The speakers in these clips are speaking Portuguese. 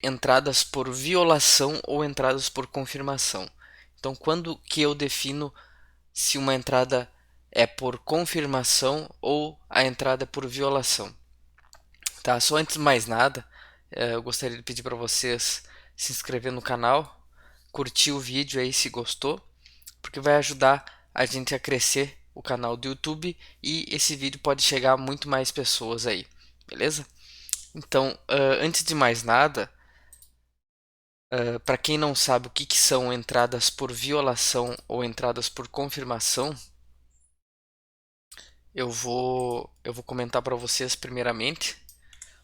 entradas por violação ou entradas por confirmação. Então, quando que eu defino se uma entrada é por confirmação ou a entrada é por violação? Tá, só antes de mais nada, eu gostaria de pedir para vocês se inscrever no canal, curtir o vídeo aí se gostou, porque vai ajudar a gente a crescer o canal do YouTube e esse vídeo pode chegar a muito mais pessoas aí, beleza? Então, antes de mais nada, para quem não sabe o que são entradas por violação ou entradas por confirmação, eu vou comentar para vocês primeiramente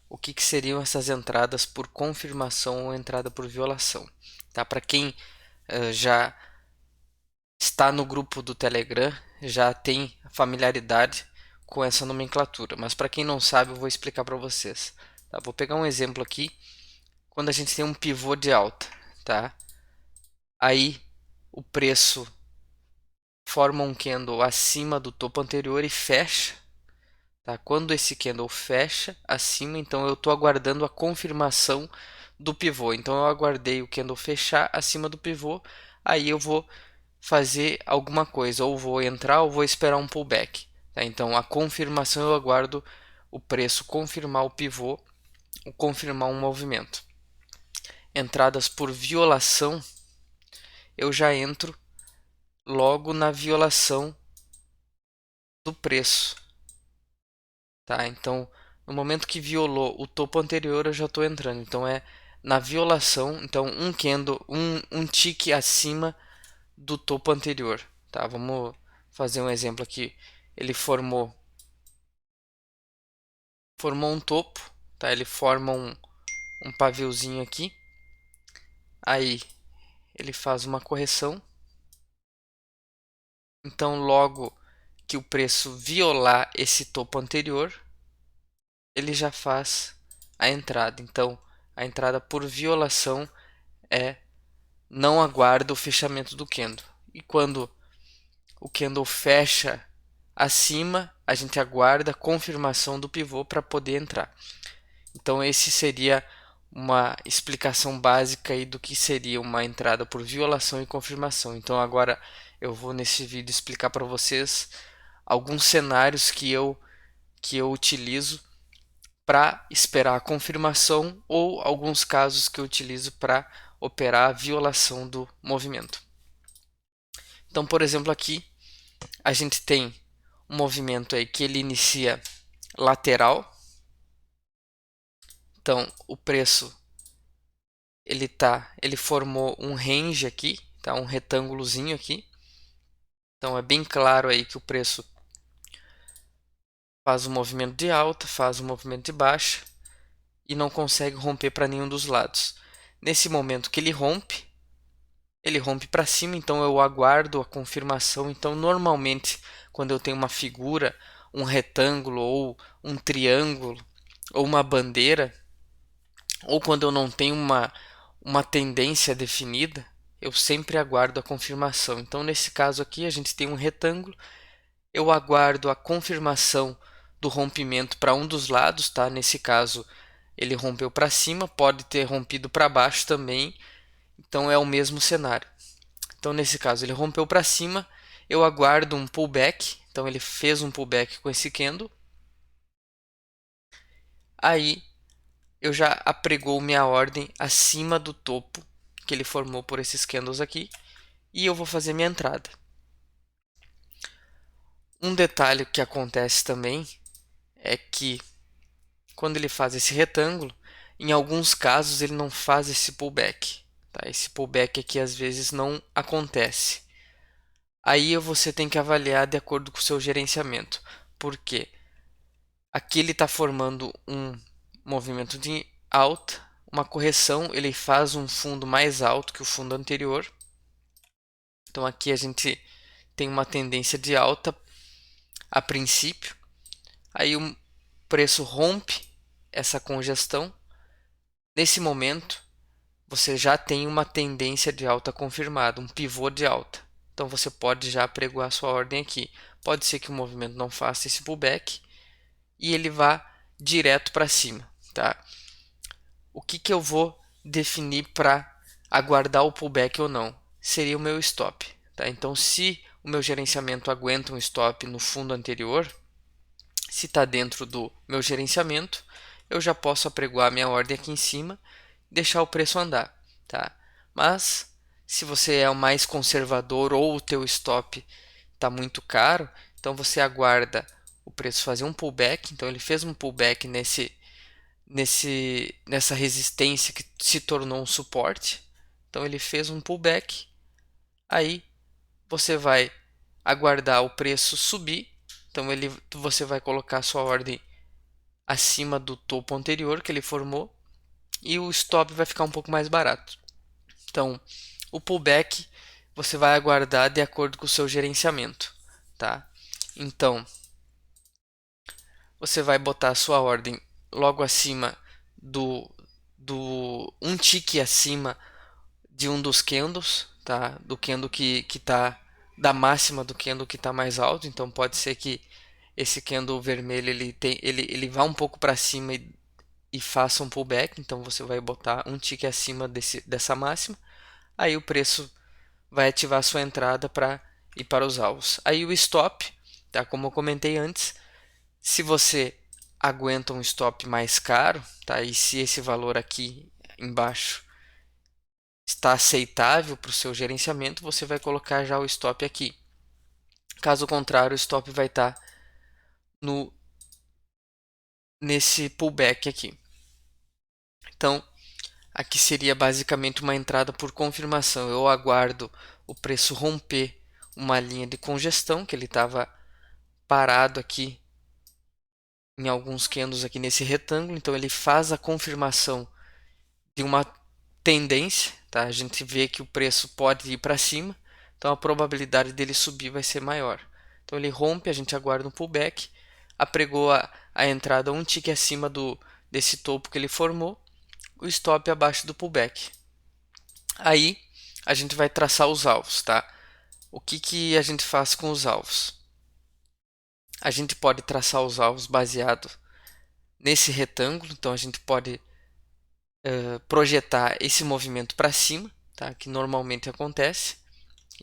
o que seriam essas entradas por confirmação ou entrada por violação. Tá? Para quem já está no grupo do Telegram, já tem familiaridade com essa nomenclatura, mas para quem não sabe, eu vou explicar para vocês. Tá? Vou pegar um exemplo aqui, quando a gente tem um pivô de alta, tá? Aí o preço forma um candle acima do topo anterior e fecha. Tá? Quando esse candle fecha acima, então eu estou aguardando a confirmação do pivô. Então eu aguardei o candle fechar acima do pivô, aí eu vou fazer alguma coisa, ou vou entrar ou vou esperar um pullback. Tá? Então a confirmação eu aguardo o preço confirmar o pivô, ou confirmar um movimento. Entradas por violação, eu já entro logo na violação do preço. Tá? Então, no momento que violou o topo anterior, eu já estou entrando. Então, é na violação. Então, um candle, um tick acima do topo anterior. Tá? Vamos fazer um exemplo aqui. Ele formou um topo. Tá? Ele forma um paviozinho aqui. Aí, ele faz uma correção. Então, logo que o preço violar esse topo anterior, ele já faz a entrada. Então, a entrada por violação é não aguarda o fechamento do candle. E quando o candle fecha acima, a gente aguarda a confirmação do pivô para poder entrar. Então, esse seria uma explicação básica aí do que seria uma entrada por violação e confirmação. Então, agora eu vou nesse vídeo explicar para vocês alguns cenários que eu utilizo para esperar a confirmação ou alguns casos que eu utilizo para operar a violação do movimento. Então, por exemplo, aqui a gente tem um movimento aí que ele inicia lateral. Então, o preço ele formou um range aqui, tá? Um retângulozinho aqui. Então, é bem claro aí que o preço faz um movimento de alta, faz um movimento de baixa e não consegue romper para nenhum dos lados. Nesse momento que ele rompe para cima, então eu aguardo a confirmação. Então, normalmente, quando eu tenho uma figura, um retângulo ou um triângulo ou uma bandeira, ou quando eu não tenho uma tendência definida, eu sempre aguardo a confirmação. Então, nesse caso aqui, a gente tem um retângulo, eu aguardo a confirmação do rompimento para um dos lados, tá? Nesse caso, ele rompeu para cima, pode ter rompido para baixo também, então é o mesmo cenário. Então, nesse caso, ele rompeu para cima, eu aguardo um pullback. Então, ele fez um pullback com esse candle. Aí, eu já apregou minha ordem acima do topo que ele formou por esses candles aqui. E eu vou fazer minha entrada. Um detalhe que acontece também é que quando ele faz esse retângulo, em alguns casos ele não faz esse pullback. Tá? Esse pullback aqui às vezes não acontece. Aí você tem que avaliar de acordo com o seu gerenciamento. Por quê? Aqui ele está formando um movimento de alta, uma correção, ele faz um fundo mais alto que o fundo anterior. Então aqui a gente tem uma tendência de alta a princípio. Aí o preço rompe essa congestão. Nesse momento, você já tem uma tendência de alta confirmada, um pivô de alta. Então você pode já pregoar sua ordem aqui. Pode ser que o movimento não faça esse pullback e ele vá direto para cima, tá? O que eu vou definir para aguardar o pullback ou não? Seria o meu stop, tá? Então, se o meu gerenciamento aguenta um stop no fundo anterior, se está dentro do meu gerenciamento, eu já posso apregoar minha ordem aqui em cima e deixar o preço andar, tá? Mas se você é o mais conservador ou o teu stop está muito caro, então você aguarda o preço fazer um pullback. Então ele fez um pullback nessa resistência que se tornou um suporte. Então ele fez um pullback, aí você vai aguardar o preço subir. Então você vai colocar sua ordem acima do topo anterior que ele formou e o stop vai ficar um pouco mais barato. Então, o pullback você vai aguardar de acordo com o seu gerenciamento, tá? Então, você vai botar a sua ordem logo acima do um tique acima de um dos candles, tá? Do candle que tá da máxima do candle que está mais alto. Então pode ser que esse candle vermelho ele vá um pouco para cima e faça um pullback. Então você vai botar um tique acima dessa máxima. Aí o preço vai ativar a sua entrada para ir para os alvos. Aí o stop, tá? Como eu comentei antes, se você aguenta um stop mais caro, tá? E se esse valor aqui embaixo está aceitável para o seu gerenciamento, você vai colocar já o stop aqui. Caso contrário, o stop vai estar no nesse pullback aqui. Então, aqui seria basicamente uma entrada por confirmação. Eu aguardo o preço romper uma linha de congestão, que ele estava parado aqui em alguns candles aqui nesse retângulo. Então ele faz a confirmação de uma tendência, tá? A gente vê que o preço pode ir para cima, então a probabilidade dele subir vai ser maior. Então ele rompe, a gente aguarda um pullback, apregou a entrada um tique acima desse topo que ele formou, o stop abaixo do pullback. Aí a gente vai traçar os alvos, tá? O que a gente faz com os alvos? A gente pode traçar os alvos baseado nesse retângulo, então a gente pode projetar esse movimento para cima, tá? Que normalmente acontece.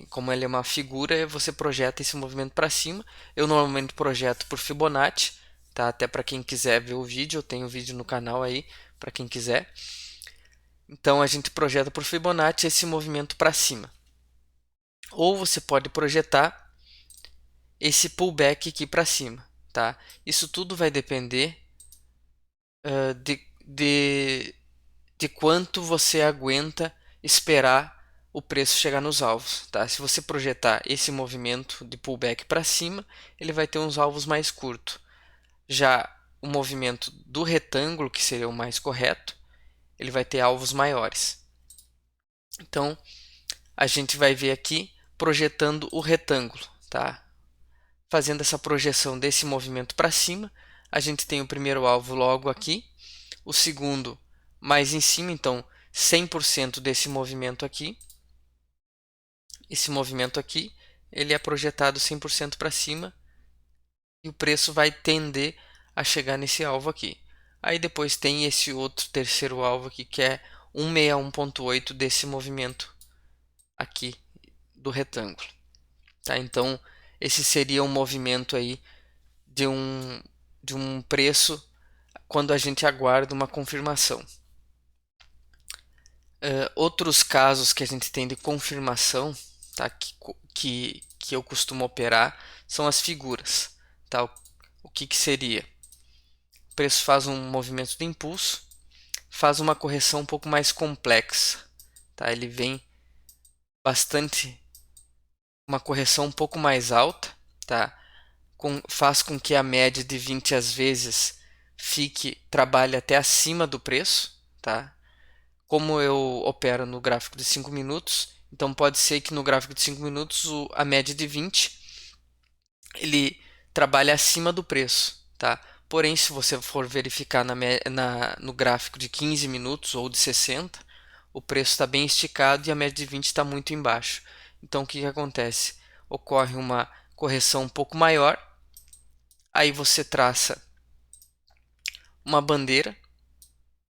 Como ele é uma figura, você projeta esse movimento para cima. Eu normalmente projeto por Fibonacci, tá? Até para quem quiser ver o vídeo, eu tenho vídeo no canal aí para quem quiser. Então a gente projeta por Fibonacci esse movimento para cima. Ou você pode projetar esse pullback aqui para cima, tá? Isso tudo vai depender uh, de, de, de quanto você aguenta esperar o preço chegar nos alvos, tá? Se você projetar esse movimento de pullback para cima, ele vai ter uns alvos mais curtos. Já o movimento do retângulo, que seria o mais correto, ele vai ter alvos maiores. Então, a gente vai ver aqui projetando o retângulo, tá? Fazendo essa projeção desse movimento para cima, a gente tem o primeiro alvo logo aqui, o segundo mais em cima, então 100% desse movimento aqui. Esse movimento aqui, ele é projetado 100% para cima e o preço vai tender a chegar nesse alvo aqui. Aí depois tem esse outro terceiro alvo aqui, que é 161.8 desse movimento aqui do retângulo. Tá? Então, esse seria um movimento aí de um preço quando a gente aguarda uma confirmação. Outros casos que a gente tem de confirmação, tá? Que eu costumo operar são as figuras. Tá? O que seria? O preço faz um movimento de impulso, faz uma correção um pouco mais complexa. Tá? Ele vem bastante, uma correção um pouco mais alta, tá? Faz com que a média de 20 às vezes trabalhe até acima do preço, tá? Como eu opero no gráfico de 5 minutos, então pode ser que no gráfico de 5 minutos a média de 20 ele trabalha acima do preço, tá? Porém, se você for verificar no gráfico de 15 minutos ou de 60, o preço está bem esticado e a média de 20 está muito embaixo. Então, o que acontece? Ocorre uma correção um pouco maior, aí você traça uma bandeira,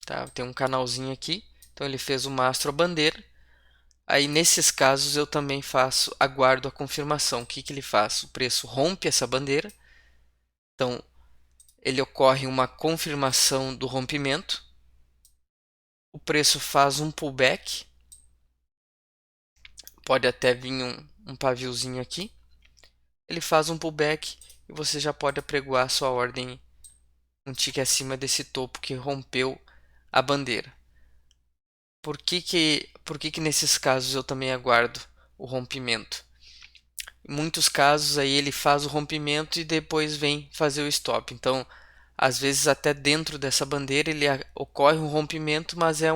tá? Tem um canalzinho aqui, Então ele fez o mastro a bandeira. Aí nesses casos eu também aguardo a confirmação. O que que ele faz? O preço rompe essa bandeira. Então ele ocorre uma confirmação do rompimento. O preço faz um pullback. Pode até vir um paviozinho aqui. Ele faz um pullback e você já pode apregoar sua ordem um tique acima desse topo que rompeu a bandeira. Por que que nesses casos eu também aguardo o rompimento? Em muitos casos aí ele faz o rompimento e depois vem fazer o stop. Então, às vezes até dentro dessa bandeira ocorre um rompimento, mas é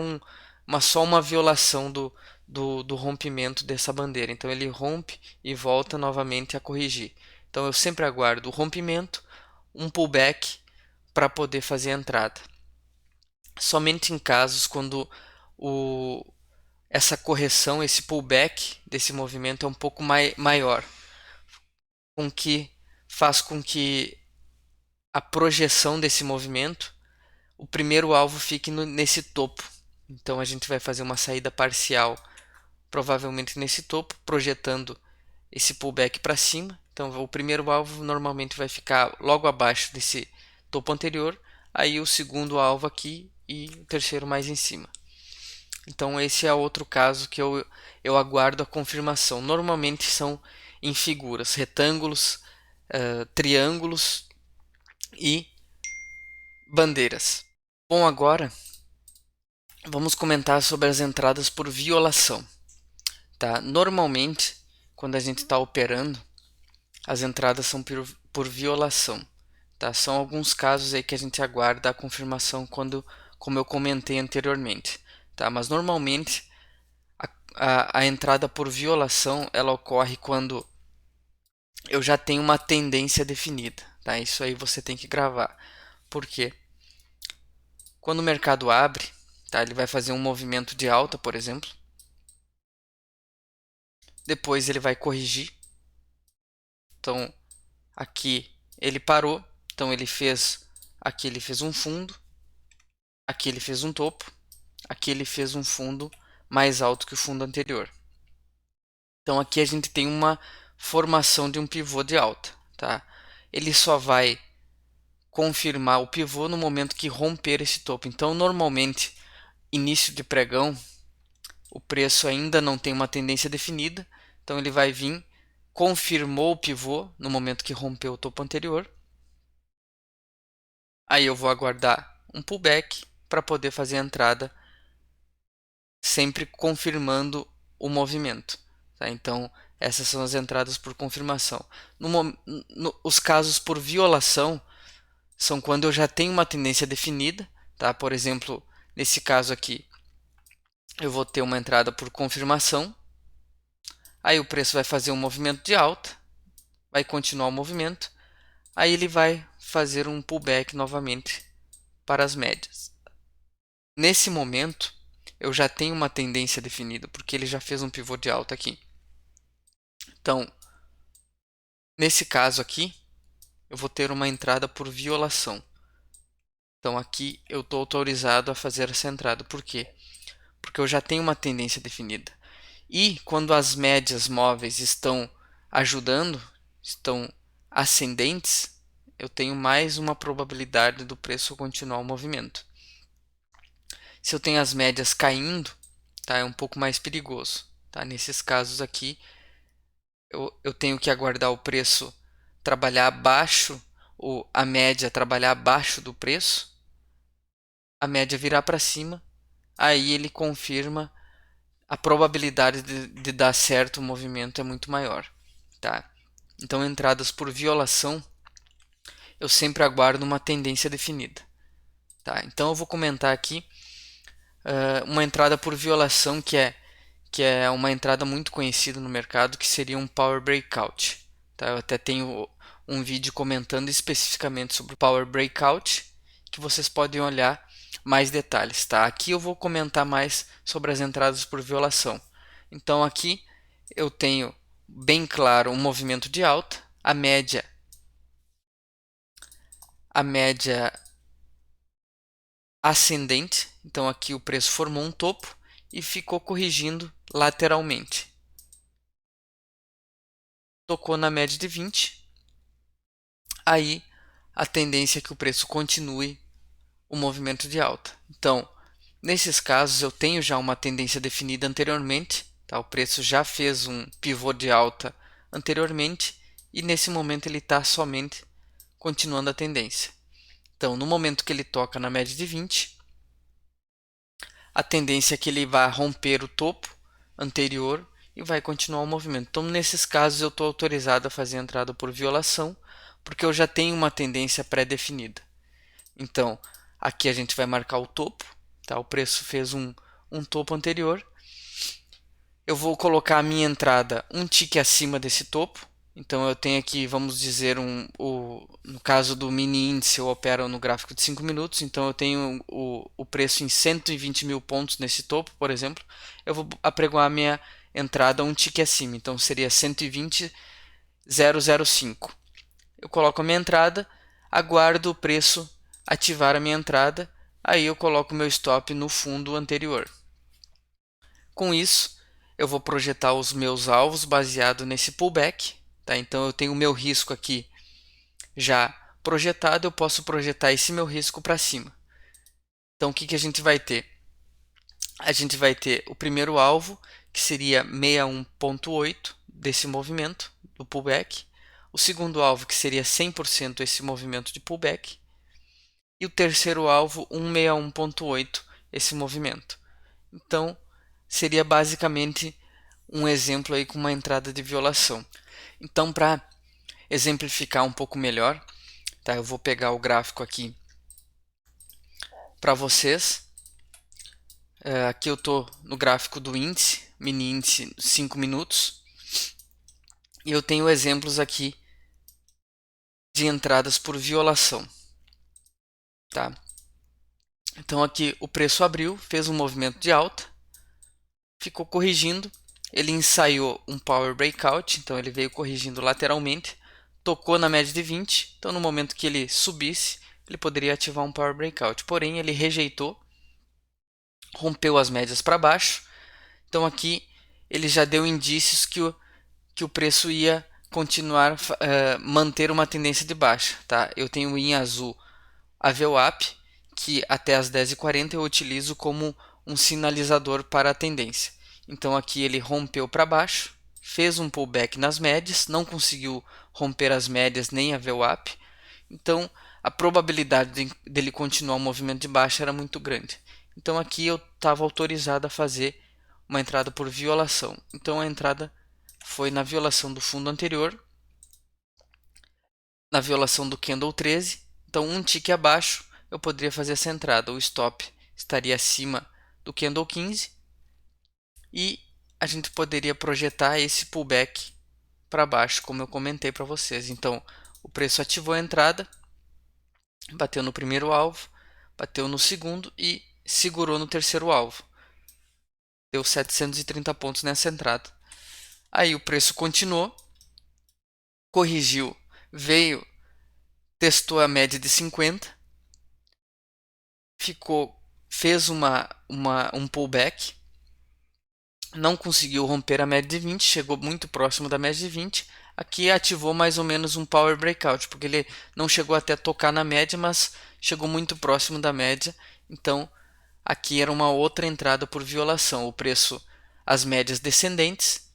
só uma violação do rompimento dessa bandeira. Então ele rompe e volta novamente a corrigir. Então eu sempre aguardo o rompimento, um pullback para poder fazer a entrada. Somente em casos quando o, essa correção, esse pullback desse movimento é um pouco maior, faz com que a projeção desse movimento, o primeiro alvo fique nesse topo. Então a gente vai fazer uma saída parcial, provavelmente nesse topo, projetando esse pullback para cima. Então o primeiro alvo normalmente vai ficar logo abaixo desse topo anterior, aí o segundo alvo aqui e o terceiro mais em cima. Então esse é outro caso que eu aguardo a confirmação. Normalmente são em figuras, retângulos, triângulos e bandeiras. Bom, agora vamos comentar sobre as entradas por violação. Tá? Normalmente, quando a gente está operando, as entradas são por violação. Tá? São alguns casos aí que a gente aguarda a confirmação como eu comentei anteriormente. Tá? Mas normalmente a entrada por violação ela ocorre quando eu já tenho uma tendência definida. Tá? Isso aí você tem que gravar. Por quê? Quando o mercado abre, tá? Ele vai fazer um movimento de alta, por exemplo. Depois ele vai corrigir. Então aqui ele parou. Então aqui ele fez um fundo. Aqui ele fez um topo. Aqui ele fez um fundo mais alto que o fundo anterior. Então aqui a gente tem uma formação de um pivô de alta, tá? Ele só vai confirmar o pivô no momento que romper esse topo. Então normalmente início de pregão o preço ainda não tem uma tendência definida, então ele vai vir, confirmou o pivô no momento que rompeu o topo anterior. Aí eu vou aguardar um pullback para poder fazer a entrada, sempre confirmando o movimento. Tá? Então, essas são as entradas por confirmação. Os casos por violação são quando eu já tenho uma tendência definida. Tá? Por exemplo, nesse caso aqui, eu vou ter uma entrada por confirmação. Aí o preço vai fazer um movimento de alta, vai continuar o movimento, aí ele vai fazer um pullback novamente para as médias. Nesse momento, eu já tenho uma tendência definida, porque ele já fez um pivô de alta aqui. Então, nesse caso aqui, eu vou ter uma entrada por violação. Então aqui eu estou autorizado a fazer essa entrada. Por quê? Porque eu já tenho uma tendência definida. E quando as médias móveis estão ajudando, estão ascendentes, eu tenho mais uma probabilidade do preço continuar o movimento. Se eu tenho as médias caindo, tá, é um pouco mais perigoso. Tá? Nesses casos aqui, eu tenho que aguardar o preço trabalhar abaixo, ou a média trabalhar abaixo do preço, a média virar para cima, aí ele confirma, a probabilidade de dar certo o movimento é muito maior. Tá? Então, entradas por violação, eu sempre aguardo uma tendência definida. Tá? Então, eu vou comentar aqui uma entrada por violação que é uma entrada muito conhecida no mercado, que seria um Power Breakout. Tá? Eu até tenho um vídeo comentando especificamente sobre o Power Breakout, que vocês podem olhar mais detalhes. Tá? Aqui eu vou comentar mais sobre as entradas por violação. Então aqui eu tenho bem claro um movimento de alta, a média ascendente, então aqui o preço formou um topo e ficou corrigindo lateralmente. Tocou na média de 20, aí a tendência é que o preço continue o movimento de alta. Então, nesses casos eu tenho já uma tendência definida anteriormente, tá? O preço já fez um pivô de alta anteriormente e nesse momento ele está somente continuando a tendência. Então, no momento que ele toca na média de 20, a tendência é que ele vá romper o topo anterior e vai continuar o movimento. Então, nesses casos, eu estou autorizado a fazer a entrada por violação, porque eu já tenho uma tendência pré-definida. Então, aqui a gente vai marcar o topo, tá? O preço fez um topo anterior. Eu vou colocar a minha entrada um tique acima desse topo. Então, eu tenho aqui, vamos dizer, no caso do mini índice, eu opero no gráfico de 5 minutos. Então, eu tenho o preço em 120 mil pontos nesse topo, por exemplo. Eu vou apregoar a minha entrada um tique acima. Então, seria 120,005. Eu coloco a minha entrada, aguardo o preço ativar a minha entrada, aí eu coloco o meu stop no fundo anterior. Com isso, eu vou projetar os meus alvos baseado nesse pullback, tá? Então eu tenho o meu risco aqui já projetado, eu posso projetar esse meu risco para cima. Então o que a gente vai ter? A gente vai ter o primeiro alvo, que seria 61.8 desse movimento do pullback, o segundo alvo, que seria 100% esse movimento de pullback, e o terceiro alvo 161.8 esse movimento. Então, seria basicamente um exemplo aí com uma entrada de violação. Então, para exemplificar um pouco melhor, tá? Eu vou pegar o gráfico aqui para vocês. Aqui eu estou no gráfico do índice, mini índice 5 minutos, e eu tenho exemplos aqui de entradas por violação, tá? Então aqui o preço abriu, fez um movimento de alta, ficou corrigindo, ele ensaiou um power breakout, então ele veio corrigindo lateralmente, tocou na média de 20, então no momento que ele subisse, ele poderia ativar um power breakout, porém ele rejeitou, rompeu as médias para baixo, então aqui ele já deu indícios que o preço ia continuar, manter uma tendência de baixa, tá? Eu tenho em azul a VWAP, que até as 10h40 eu utilizo como um sinalizador para a tendência. Então aqui ele rompeu para baixo, fez um pullback nas médias, não conseguiu romper as médias nem a VWAP, então a probabilidade dele continuar o movimento de baixa era muito grande. Então aqui eu estava autorizado a fazer uma entrada por violação. Então a entrada foi na violação do fundo anterior, na violação do candle 13, então um tique abaixo eu poderia fazer essa entrada. O stop estaria acima do candle 15 e a gente poderia projetar esse pullback para baixo, como eu comentei para vocês. Então, o preço ativou a entrada, bateu no primeiro alvo, bateu no segundo e segurou no terceiro alvo. Deu 730 pontos nessa entrada. Aí o preço continuou, corrigiu, veio, testou a média de 50, fez um pullback, não conseguiu romper a média de 20, chegou muito próximo da média de 20. Aqui ativou mais ou menos um power breakout, porque ele não chegou até tocar na média, mas chegou muito próximo da média. Então, aqui era uma outra entrada por violação. O preço, as médias descendentes,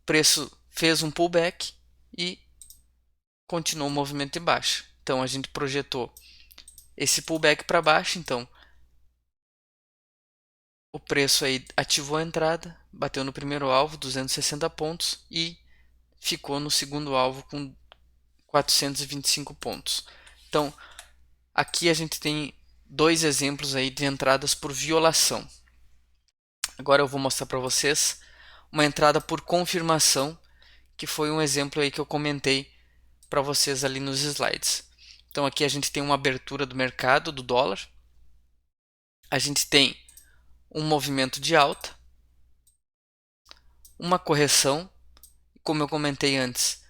o preço fez um pullback e continuou o movimento de baixa. Então, a gente projetou esse pullback para baixo. Então, o preço aí ativou a entrada, bateu no primeiro alvo, 260 pontos, e ficou no segundo alvo com 425 pontos. Então, aqui a gente tem dois exemplos aí de entradas por violação. Agora eu vou mostrar para vocês uma entrada por confirmação, que foi um exemplo aí que eu comentei para vocês ali nos slides. Então aqui a gente tem uma abertura do mercado do dólar, a gente tem um movimento de alta, uma correção, como eu comentei antes,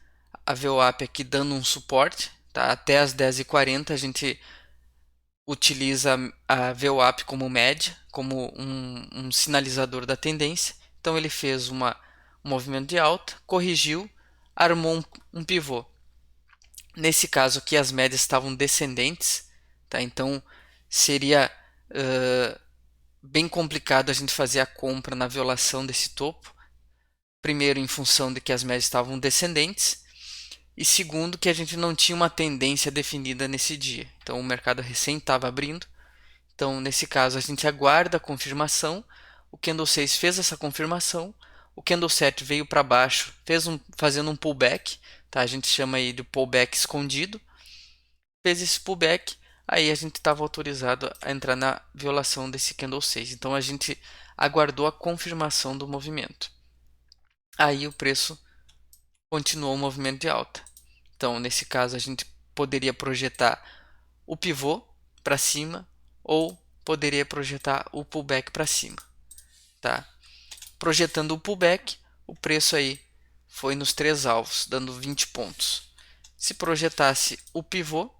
a VWAP aqui dando um suporte, tá? Até as 10h40 a gente utiliza a VWAP como média, como um sinalizador da tendência. Então ele fez um movimento de alta, corrigiu, armou um pivô. Nesse caso aqui as médias estavam descendentes, tá? Então seria bem complicado a gente fazer a compra na violação desse topo. Primeiro, em função de que as médias estavam descendentes, e segundo, que a gente não tinha uma tendência definida nesse dia. Então o mercado recém estava abrindo. Então nesse caso a gente aguarda a confirmação. O Candle 6 fez essa confirmação. O Candle 7 veio para baixo, fazendo um pullback. Tá? A gente chama aí de pullback escondido. Fez esse pullback, aí a gente estava autorizado a entrar na violação desse Candle 6. Então a gente aguardou a confirmação do movimento. Aí o preço continuou o movimento de alta. Então, nesse caso, a gente poderia projetar o pivô para cima ou poderia projetar o pullback para cima, tá? Projetando o pullback, o preço aí foi nos 3 alvos, dando 20 pontos. Se projetasse o pivô,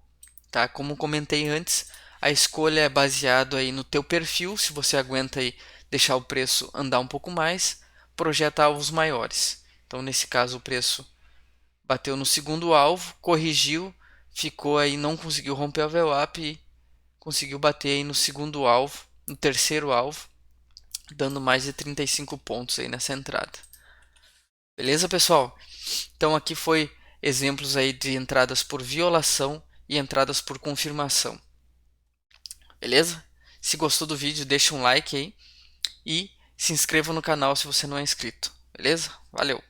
tá? Como comentei antes, a escolha é baseado aí no teu perfil, se você aguenta aí deixar o preço andar um pouco mais, projeta alvos maiores. Então, nesse caso, o preço bateu no segundo alvo, corrigiu, ficou aí, não conseguiu romper o VWAP e conseguiu bater aí no segundo alvo, no terceiro alvo, dando mais de 35 pontos aí nessa entrada. Beleza, pessoal? Então aqui foi exemplos aí de entradas por violação e entradas por confirmação. Beleza? Se gostou do vídeo, deixa um like aí e se inscreva no canal se você não é inscrito. Beleza? Valeu!